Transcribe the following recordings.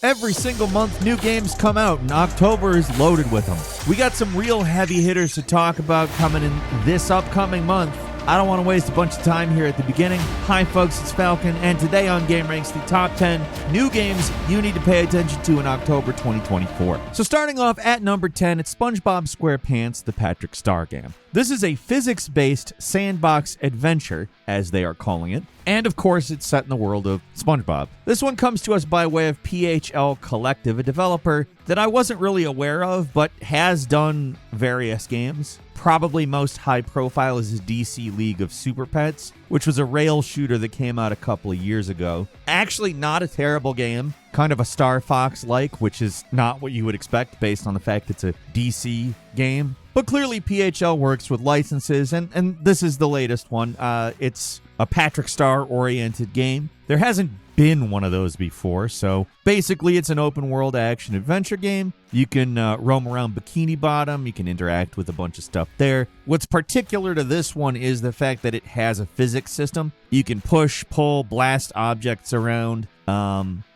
Every single month, new games come out, and October is loaded with them. We got some real heavy hitters to talk about coming in this upcoming month. I don't want to waste a bunch of time here at the beginning. Hi folks, it's Falcon, and today on Gameranx, the top 10 new games you need to pay attention to in October 2024. So starting off at number 10, it's SpongeBob SquarePants, the Patrick Star game. This is a physics-based sandbox adventure, as they are calling it, and of course it's set in the world of SpongeBob. This one comes to us by way of PHL Collective, a developer that I wasn't really aware of, but has done various games. Probably most high profile is his DC League of Super Pets, which was a rail shooter that came out a couple of years ago. Actually not a terrible game, kind of a Star Fox-like, which is not what you would expect based on the fact it's a DC game. But clearly PHL works with licenses, and this is the latest one. It's a Patrick Star-oriented game. There hasn't been one of those before, so basically it's an open-world action-adventure game. You can roam around Bikini Bottom, you can interact with a bunch of stuff there. What's particular to this one is the fact that it has a physics system. You can push, pull, blast objects around.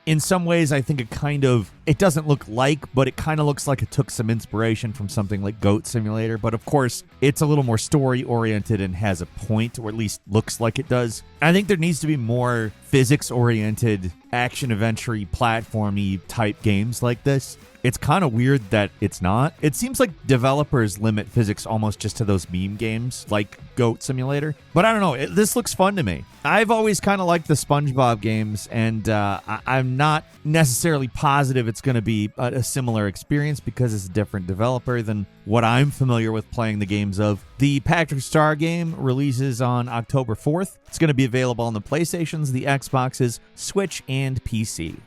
In some ways, I think it doesn't look like, but it kind of looks like it took some inspiration from something like Goat Simulator. But of course, it's a little more story-oriented and has a point, or at least looks like it does. I think there needs to be more physics-oriented, action-adventure-y, platformy type games like this. It's kind of weird that it's not. It seems like developers limit physics almost just to those meme games like Goat Simulator. But I don't know. This looks fun to me. I've always kind of liked the SpongeBob games, and I'm not necessarily positive it's going to be a similar experience because it's a different developer than what I'm familiar with playing the games of. The Patrick Star game releases on October 4th. It's going to be available on the PlayStations, the Xboxes, Switch, and PC.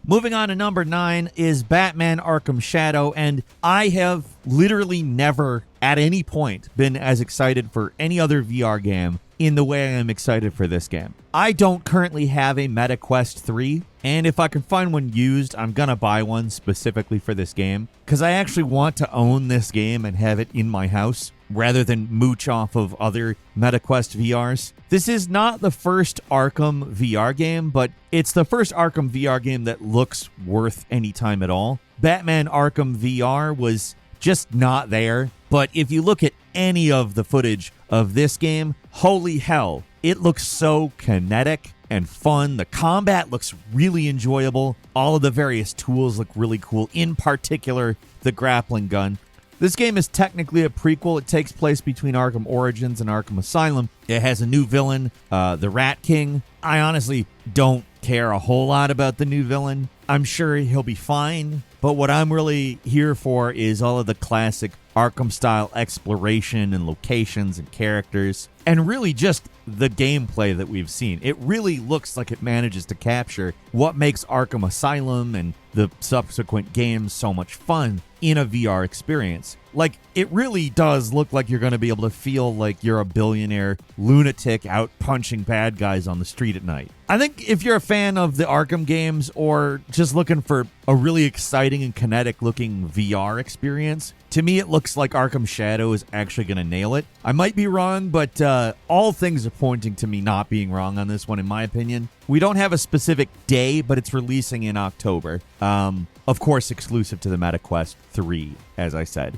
Moving on to number 9 is Batman Arkham Shadow, and I have literally never at any point been as excited for any other VR game in the way I am excited for this game. I don't currently have a Meta Quest 3, and if I can find one used, I'm gonna buy one specifically for this game, because I actually want to own this game and have it in my house, rather than mooch off of other MetaQuest VRs. This is not the first Arkham VR game, but it's the first Arkham VR game that looks worth any time at all. Batman Arkham VR was just not there, but if you look at any of the footage of this game, holy hell, it looks so kinetic and fun. The combat looks really enjoyable. All of the various tools look really cool, in particular the grappling gun. This game is technically a prequel. It takes place between Arkham Origins and Arkham Asylum. It has a new villain, the Rat King. I honestly don't care a whole lot about the new villain. I'm sure he'll be fine, but what I'm really here for is all of the classic Arkham-style exploration and locations and characters, and really just the gameplay that we've seen. It really looks like it manages to capture what makes Arkham Asylum and the subsequent games so much fun in a VR experience. Like, it really does look like you're going to be able to feel like you're a billionaire lunatic out punching bad guys on the street at night. I think if you're a fan of the Arkham games or just looking for a really exciting and kinetic looking VR experience, to me it looks like Arkham Shadow is actually going to nail it. I might be wrong, but all things are pointing to me not being wrong on this one, in my opinion. We don't have a specific day, but it's releasing in October. Of course, exclusive to the MetaQuest 3, as I said.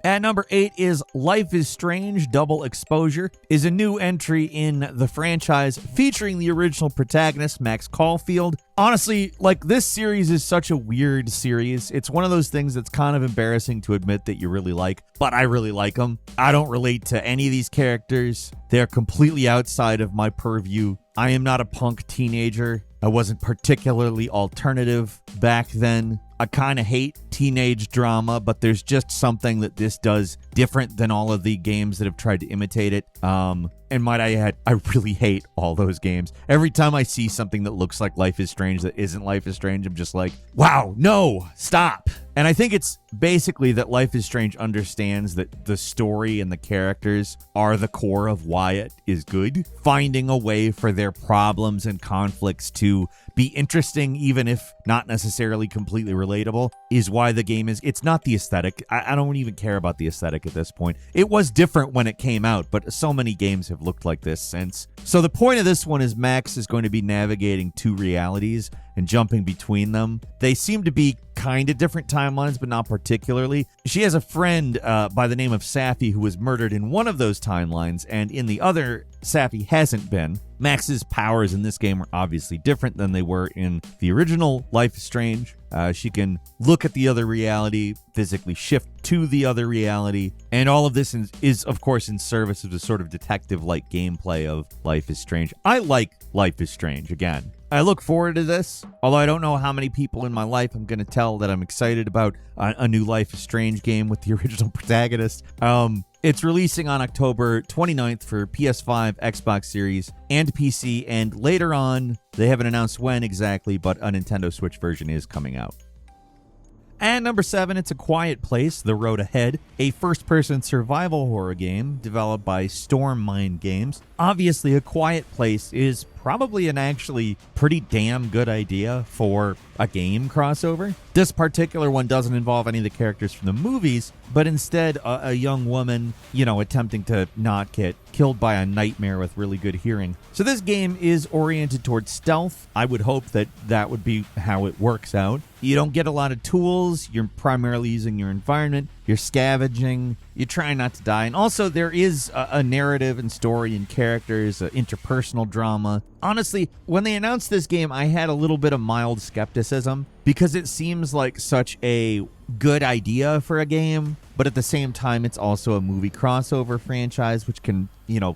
At number 8 is Life is Strange Double Exposure, is a new entry in the franchise featuring the original protagonist, Max Caulfield. Honestly, like, this series is such a weird series. It's one of those things that's kind of embarrassing to admit that you really like, but I really like them. I don't relate to any of these characters. They're completely outside of my purview. I am not a punk teenager. I wasn't particularly alternative back then. I kind of hate teenage drama, but there's just something that this does different than all of the games that have tried to imitate it. And might I add, I really hate all those games. Every time I see something that looks like Life is Strange that isn't Life is Strange, I'm just like, wow, no, stop. And I think it's basically that Life is Strange understands that the story and the characters are the core of why it is good. Finding a way for their problems and conflicts to be interesting, even if not necessarily completely relatable, is why the game is. It's not the aesthetic. I don't even care about the aesthetic. like at this point. It was different when it came out, but so many games have looked like this since. So the point of this one is Max is going to be navigating two realities and jumping between them. They seem to be kind of different timelines, but not particularly. She has a friend by the name of Safi who was murdered in one of those timelines, and in the other, Safi hasn't been. Max's powers in this game are obviously different than they were in the original Life is Strange. She can look at the other reality, physically shift to the other reality, and all of this is of course, in service of the sort of detective-like gameplay of Life is Strange. I like Life is Strange, again. I look forward to this, although I don't know how many people in my life I'm going to tell that I'm excited about a new Life is Strange game with the original protagonist. It's releasing on October 29th for PS5, Xbox Series, and PC, and later on, they haven't announced when exactly, but a Nintendo Switch version is coming out. And number 7, it's A Quiet Place: The Road Ahead, a first-person survival horror game developed by Storm Mind Games. Obviously, A Quiet Place is probably an actually pretty damn good idea for a game crossover. This particular one doesn't involve any of the characters from the movies, but instead a young woman, attempting to not get killed by a nightmare with really good hearing. So this game is oriented towards stealth. I would hope that would be how it works out. You don't get a lot of tools. You're primarily using your environment. You're scavenging. You're trying not to die. And also, there is a narrative and story and characters, interpersonal drama. Honestly, when they announced this game, I had a little bit of mild skepticism because it seems like such a good idea for a game, but at the same time, it's also a movie crossover franchise, which can,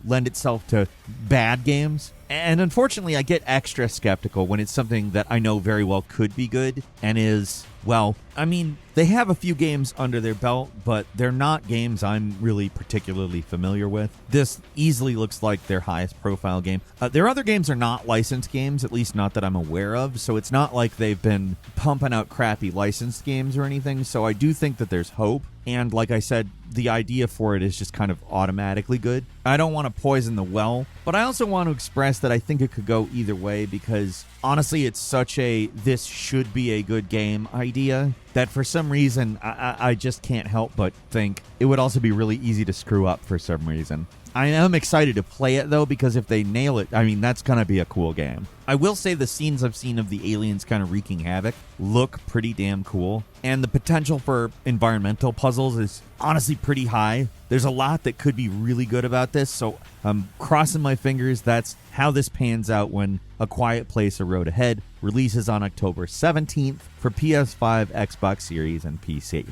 lend itself to bad games. And unfortunately, I get extra skeptical when it's something that I know very well could be good and is, well, I mean, they have a few games under their belt, but they're not games I'm really particularly familiar with. This easily looks like their highest profile game. Their other games are not licensed games, at least not that I'm aware of, so it's not like they've been pumping out crappy licensed games or anything, so I do think that there's hope. And like I said, the idea for it is just kind of automatically good. I don't want to poison the well, but I also want to express that I think it could go either way because honestly, it's such a this should be a good game idea that for some reason I just can't help but think it would also be really easy to screw up for some reason. I am excited to play it, though, because if they nail it, I mean, that's going to be a cool game. I will say the scenes I've seen of the aliens kind of wreaking havoc look pretty damn cool, and the potential for environmental puzzles is honestly pretty high. There's a lot that could be really good about this, so I'm crossing my fingers that's how this pans out when A Quiet Place: A Road Ahead releases on October 17th for PS5, Xbox Series, and PC.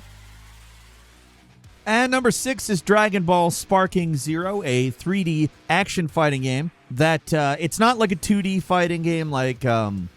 And number 6 is Dragon Ball Sparking Zero, a 3D action fighting game that it's not like a 2D fighting game like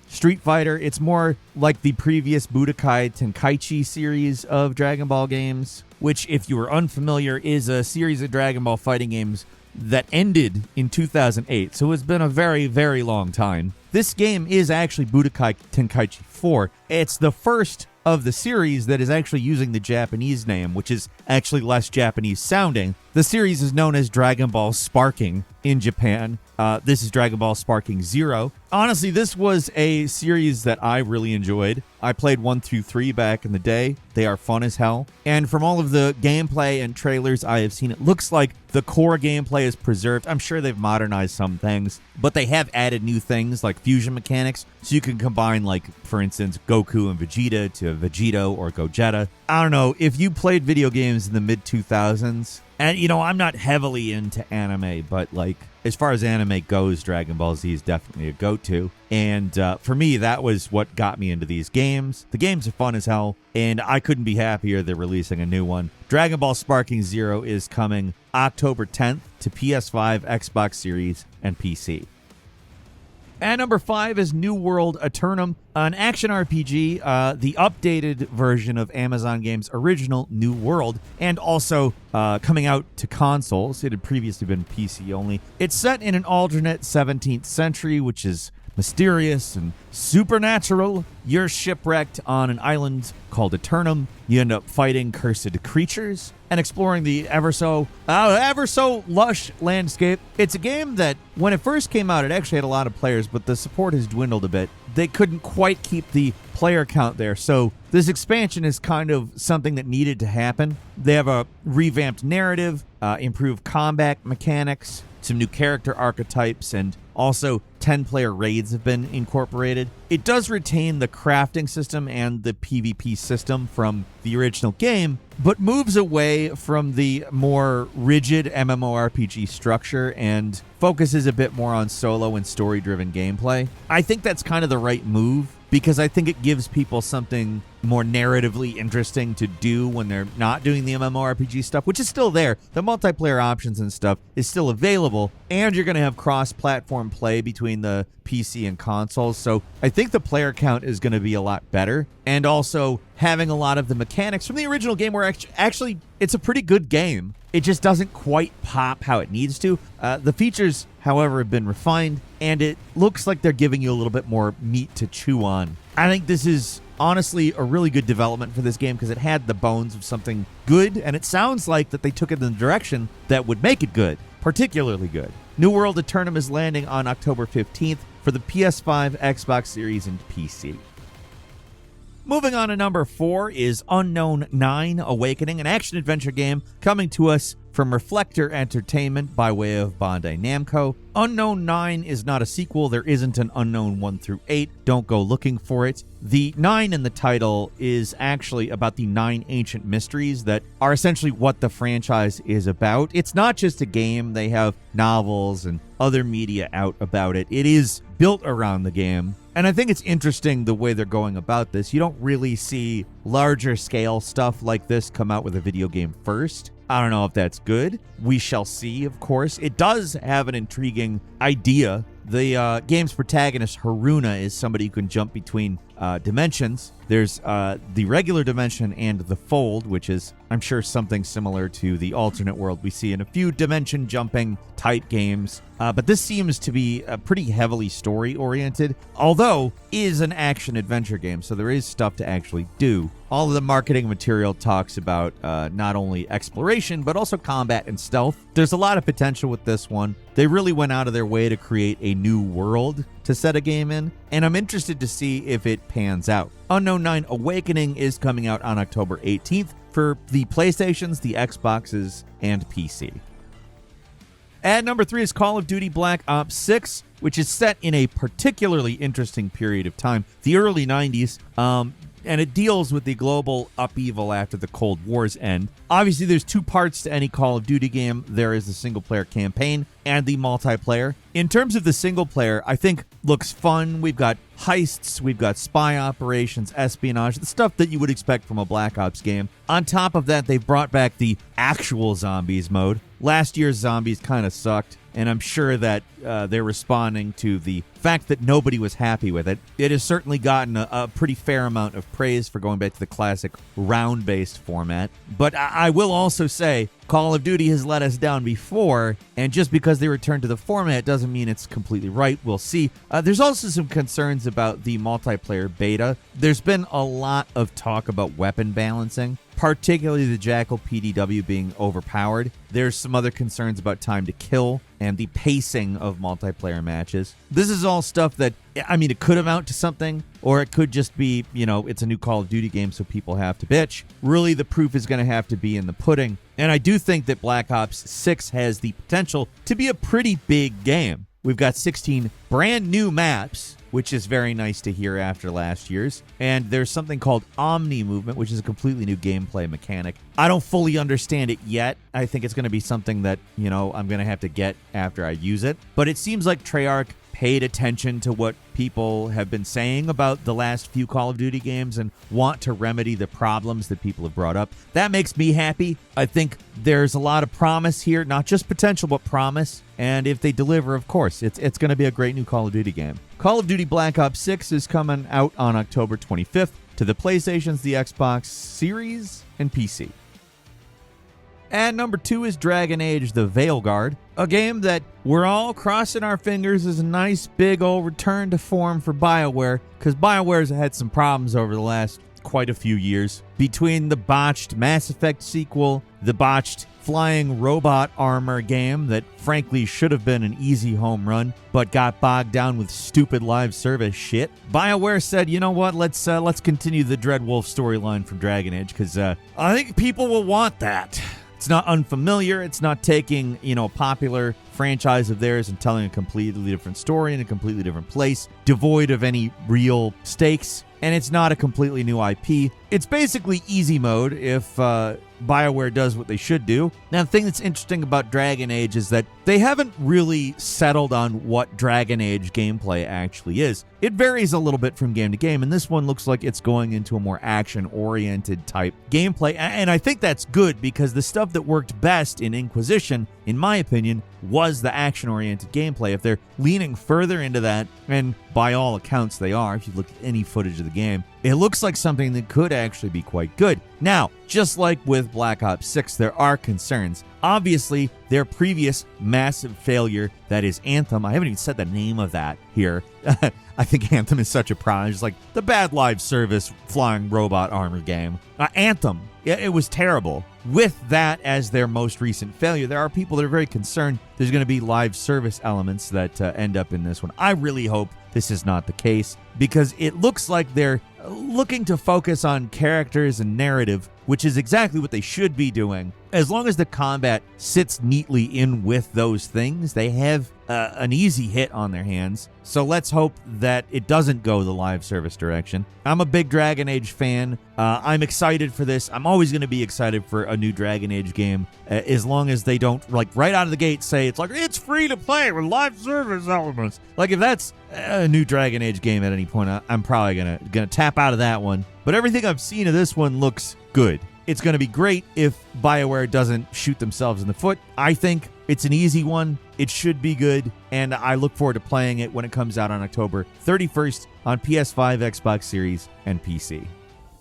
Street Fighter. It's more like the previous Budokai Tenkaichi series of Dragon Ball games, which, if you are unfamiliar, is a series of Dragon Ball fighting games that ended in 2008. So it's been a very, very long time. This game is actually Budokai Tenkaichi 4. It's the first of the series that is actually using the Japanese name, which is actually less Japanese sounding. The series is known as Dragon Ball Sparking in Japan. This is Dragon Ball Sparking Zero. Honestly, this was a series that I really enjoyed. I played 1 through 3 back in the day. They are fun as hell. And from all of the gameplay and trailers I have seen, it looks like the core gameplay is preserved. I'm sure they've modernized some things, but they have added new things like fusion mechanics, so you can combine, like, for instance, Goku and Vegeta to Vegito or Gogeta. I don't know, if you played video games in the mid-2000s, and, I'm not heavily into anime, but, like, as far as anime goes, Dragon Ball Z is definitely a go-to. And for me, that was what got me into these games. The games are fun as hell, and I couldn't be happier they're releasing a new one. Dragon Ball Sparking Zero is coming October 10th to PS5, Xbox Series, and PC. And number 5 is New World Aeternum, an action RPG, the updated version of Amazon Games' original New World, and also coming out to consoles. It had previously been PC only. It's set in an alternate 17th century, which is mysterious and supernatural. You're shipwrecked on an island called Aeternum. You end up fighting cursed creatures and exploring the ever so lush landscape. It's a game that, when it first came out, it actually had a lot of players, but the support has dwindled a bit. They couldn't quite keep the player count there, so this expansion is kind of something that needed to happen. They have a revamped narrative, improved combat mechanics, some new character archetypes, and also 10-player raids have been incorporated. It does retain the crafting system and the PvP system from the original game, but moves away from the more rigid MMORPG structure and focuses a bit more on solo and story-driven gameplay. I think that's kind of the right move, because I think it gives people something more narratively interesting to do when they're not doing the MMORPG stuff, which is still there. The multiplayer options and stuff is still available, and you're going to have cross-platform play between the PC and consoles, so I think the player count is going to be a lot better, and also having a lot of the mechanics from the original game where actually it's a pretty good game. It just doesn't quite pop how it needs to. The features, however, have been refined, and it looks like they're giving you a little bit more meat to chew on. I think this is honestly a really good development for this game because it had the bones of something good, and it sounds like that they took it in the direction that would make it good, particularly good. New World Aeternum is landing on October 15th for the PS5, Xbox Series, and PC. Moving on to number 4 is Unknown 9 Awakening, an action-adventure game coming to us from Reflector Entertainment by way of Bandai Namco. Unknown 9 is not a sequel. There isn't an Unknown 1 through 8. Don't go looking for it. The 9 in the title is actually about the 9 ancient mysteries that are essentially what the franchise is about. It's not just a game. They have novels and other media out about it. It is built around the game. And I think it's interesting the way they're going about this. You don't really see larger scale stuff like this come out with a video game first. I don't know if that's good. We shall see, of course. It does have an intriguing idea. The game's protagonist, Haruna, is somebody who can jump between dimensions. There's the regular dimension and the fold, which is, I'm sure, something similar to the alternate world we see in a few dimension jumping type games. But this seems to be pretty heavily story-oriented, although is an action-adventure game, so there is stuff to actually do. All of the marketing material talks about not only exploration, but also combat and stealth. There's a lot of potential with this one. They really went out of their way to create a new world to set a game in, and I'm interested to see if it pans out. Unknown 9 Awakening is coming out on October 18th for the PlayStations, the Xboxes, and PC. At number 3 is Call of Duty Black Ops 6, which is set in a particularly interesting period of time, the early 90s, and it deals with the global upheaval after the Cold War's end. Obviously, there's 2 parts to any Call of Duty game. There is the single-player campaign and the multiplayer. In terms of the single-player, I think looks fun. We've got heists, we've got spy operations, espionage, the stuff that you would expect from a Black Ops game. On top of that, they've brought back the actual zombies mode. Last year's zombies kind of sucked, and I'm sure that they're responding to the fact that nobody was happy with it. It has certainly gotten a pretty fair amount of praise for going back to the classic round-based format. But I will also say, Call of Duty has let us down before, and just because they returned to the format doesn't mean it's completely right. We'll see. There's also some concerns about the multiplayer beta. There's been a lot of talk about weapon balancing, particularly the Jackal PDW being overpowered. There's some other concerns about time to kill and the pacing of multiplayer matches. This is all stuff that, I mean, it could amount to something, or it could just be, it's a new Call of Duty game, so people have to bitch. Really, the proof is going to have to be in the pudding. And I do think that Black Ops 6 has the potential to be a pretty big game. We've got 16 brand new maps, which is very nice to hear after last year's. And there's something called Omni Movement, which is a completely new gameplay mechanic. I don't fully understand it yet. I think it's going to be something that, I'm going to have to get after I use it. But it seems like Treyarch paid attention to what people have been saying about the last few Call of Duty games and want to remedy the problems that people have brought up. That makes me happy. I think there's a lot of promise here, not just potential, but promise. And if they deliver, of course, it's going to be a great new Call of Duty game. Call of Duty Black Ops 6 is coming out on October 25th to the PlayStations, the Xbox Series, and PC. And number 2 is Dragon Age: The Veilguard, a game that we're all crossing our fingers is a nice big old return to form for BioWare, because BioWare's had some problems over the last quite a few years. Between the botched Mass Effect sequel, the botched flying robot armor game that frankly should have been an easy home run, but got bogged down with stupid live service shit, BioWare said, you know what, let's continue the Dreadwolf storyline from Dragon Age, because I think people will want that. It's not unfamiliar. It's not taking, a popular franchise of theirs and telling a completely different story in a completely different place, devoid of any real stakes. And it's not a completely new IP. It's basically easy mode if BioWare does what they should do. Now, the thing that's interesting about Dragon Age is that they haven't really settled on what Dragon Age gameplay actually is. It varies a little bit from game to game, and this one looks like it's going into a more action-oriented type gameplay. And I think that's good, because the stuff that worked best in Inquisition, in my opinion, was the action-oriented gameplay. If they're leaning further into that, and by all accounts they are, if you look at any footage of the game, it looks like something that could actually be quite good. Now, just like with Black Ops 6, there are concerns. Obviously, their previous massive failure, that is Anthem, I haven't even said the name of that here. I think Anthem is such a pride. It's like the bad live service flying robot armor game. Anthem, it was terrible. With that as their most recent failure, there are people that are very concerned there's going to be live service elements that end up in this one. I really hope this is not the case, because it looks like they're looking to focus on characters and narrative, which is exactly what they should be doing. As long as the combat sits neatly in with those things, they have an easy hit on their hands. So let's hope that it doesn't go the live service direction. I'm a big Dragon Age fan. I'm excited for this. I'm always going to be excited for a new Dragon Age game, as long as they don't, right out of the gate, say it's free to play with live service elements. If that's a new Dragon Age game at any point, I'm probably gonna tap out of that one. But everything I've seen of this one looks good. It's going to be great if BioWare doesn't shoot themselves in the foot. I think it's an easy one. It should be good, and I look forward to playing it when it comes out on October 31st on PS5, Xbox Series, and PC.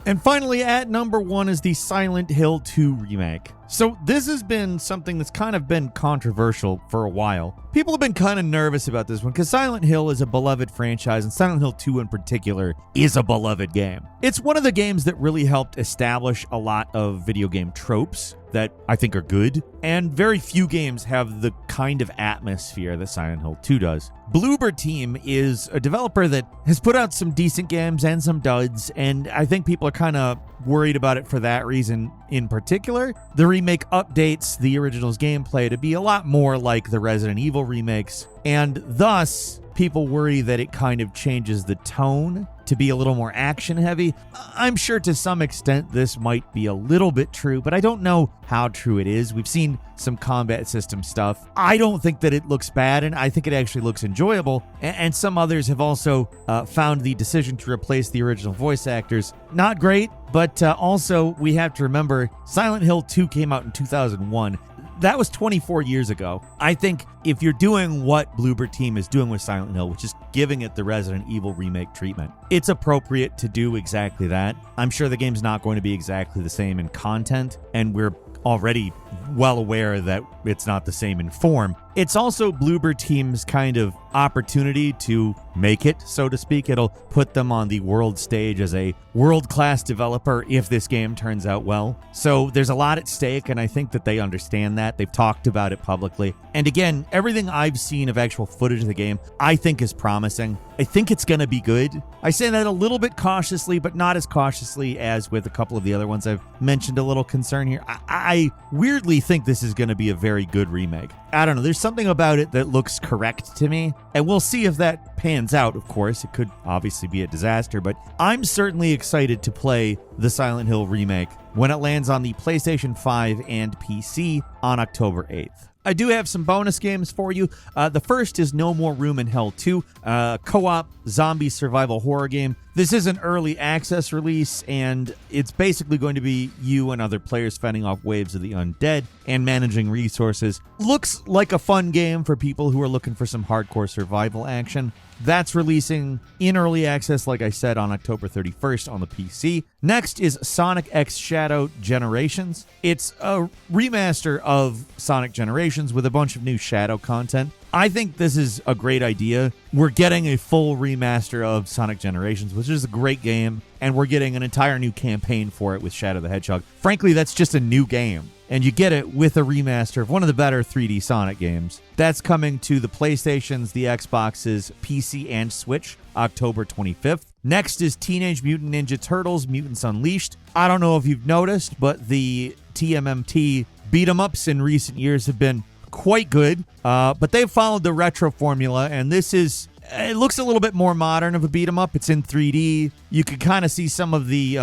And finally, at number 1 is the Silent Hill 2 remake. So this has been something that's kind of been controversial for a while. People have been kind of nervous about this one because Silent Hill is a beloved franchise, and Silent Hill 2 in particular is a beloved game. It's one of the games that really helped establish a lot of video game tropes that I think are good, and very few games have the kind of atmosphere that Silent Hill 2 does. Bloober Team is a developer that has put out some decent games and some duds, and I think people are kind of worried about it for that reason in particular. The remake updates the original's gameplay to be a lot more like the Resident Evil remakes, and thus people worry that it kind of changes the tone to be a little more action heavy. I'm sure to some extent this might be a little bit true, but I don't know how true it is. We've seen some combat system stuff. I don't think that it looks bad, and I think it actually looks enjoyable. And some others have also found the decision to replace the original voice actors not great, but also we have to remember Silent Hill 2 came out in 2001. That was 24 years ago. I think if you're doing what Bloober Team is doing with Silent Hill, which is giving it the Resident Evil remake treatment, it's appropriate to do exactly that. I'm sure the game's not going to be exactly the same in content, and we're already well aware that it's not the same in form. It's also Bloober Team's kind of opportunity to make it, so to speak. It'll put them on the world stage as a world-class developer if this game turns out well. So there's a lot at stake, and I think that they understand that. They've talked about it publicly. And again, everything I've seen of actual footage of the game, I think is promising. I think it's going to be good. I say that a little bit cautiously, but not as cautiously as with a couple of the other ones I've mentioned. A little concern here. I weirdly think this is going to be a very good remake. I don't know. There's something about it that looks correct to me, and we'll see if that pans out, of course. It could obviously be a disaster, but I'm certainly excited to play the Silent Hill remake when it lands on the PlayStation 5 and PC on October 8th. I do have some bonus games for you. The first is No More Room in Hell 2, a co-op zombie survival horror game. This is an early access release, and it's basically going to be you and other players fending off waves of the undead and managing resources. Looks like a fun game for people who are looking for some hardcore survival action. That's releasing in early access, like I said, on October 31st on the PC. Next is Sonic X Shadow Generations. It's a remaster of Sonic Generations with a bunch of new Shadow content. I think this is a great idea. We're getting a full remaster of Sonic Generations, which is a great game, and we're getting an entire new campaign for it with Shadow the Hedgehog. Frankly, that's just a new game, and you get it with a remaster of one of the better 3D Sonic games. That's coming to the PlayStations, the Xboxes, PC, and Switch, October 25th. Next is Teenage Mutant Ninja Turtles Mutants Unleashed. I don't know if you've noticed, but the TMNT beat-em-ups in recent years have been quite good, but they've followed the retro formula, and it looks a little bit more modern of a beat 'em up. It's in 3D. You can kind of see some of the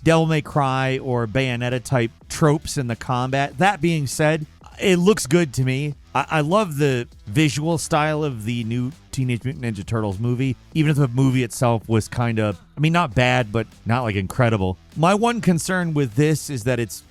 Devil May Cry or Bayonetta type tropes in the combat. That being said, it looks good to me. I love the visual style of the new Teenage Mutant Ninja Turtles movie, even if the movie itself was kind of, not bad, but not like incredible. My one concern with this is that it's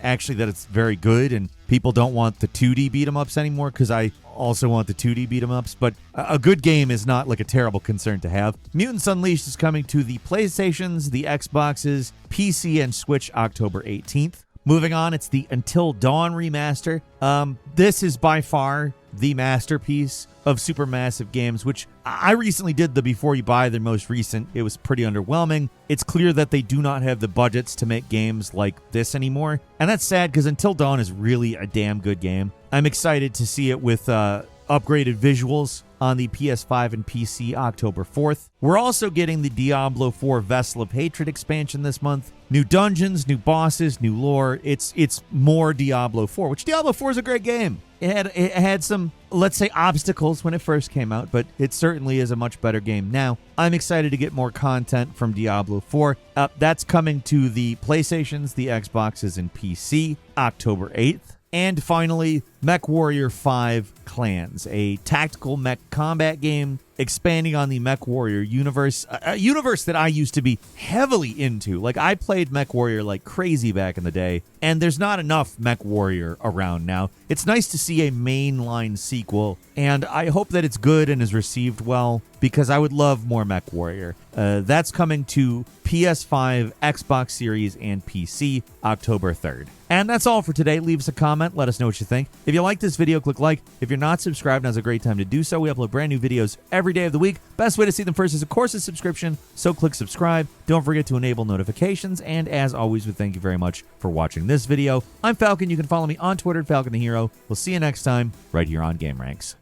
actually that it's very good, and people don't want the 2D beat 'em ups anymore, because I also want the 2D beat 'em ups, but a good game is not like a terrible concern to have. Mutants Unleashed is coming to the PlayStations, the Xboxes, PC, and Switch October 18th. Moving on, it's the Until Dawn remaster. This is by far the masterpiece of Supermassive Games, which I recently did the Before You Buy, their most recent. It was pretty underwhelming. It's clear that they do not have the budgets to make games like this anymore, and that's sad because Until Dawn is really a damn good game. I'm excited to see it with upgraded visuals on the PS5 and PC October 4th. We're also getting the Diablo 4 Vessel of Hatred expansion this month. New dungeons, new bosses, new lore. It's more Diablo 4, which Diablo 4 is a great game. It had some, let's say, obstacles when it first came out, but it certainly is a much better game now. I'm excited to get more content from Diablo 4. That's coming to the PlayStations, the Xboxes, and PC October 8th. And finally, MechWarrior 5 Clans, a tactical mech combat game expanding on the MechWarrior universe, a universe that I used to be heavily into. Like, I played MechWarrior like crazy back in the day, and there's not enough MechWarrior around now. It's nice to see a mainline sequel, and I hope that it's good and is received well, because I would love more MechWarrior. That's coming to PS5, Xbox Series, and PC October 3rd. And that's all for today. Leave us a comment. Let us know what you think. If you like this video, click like. If you're not subscribed, now's a great time to do so. We upload brand new videos every day of the week. Best way to see them first is, of course, a subscription, so click subscribe. Don't forget to enable notifications, and as always, we thank you very much for watching this video. I'm Falcon. You can follow me on Twitter at Falcon the Hero. We'll see you next time right here on Gameranx.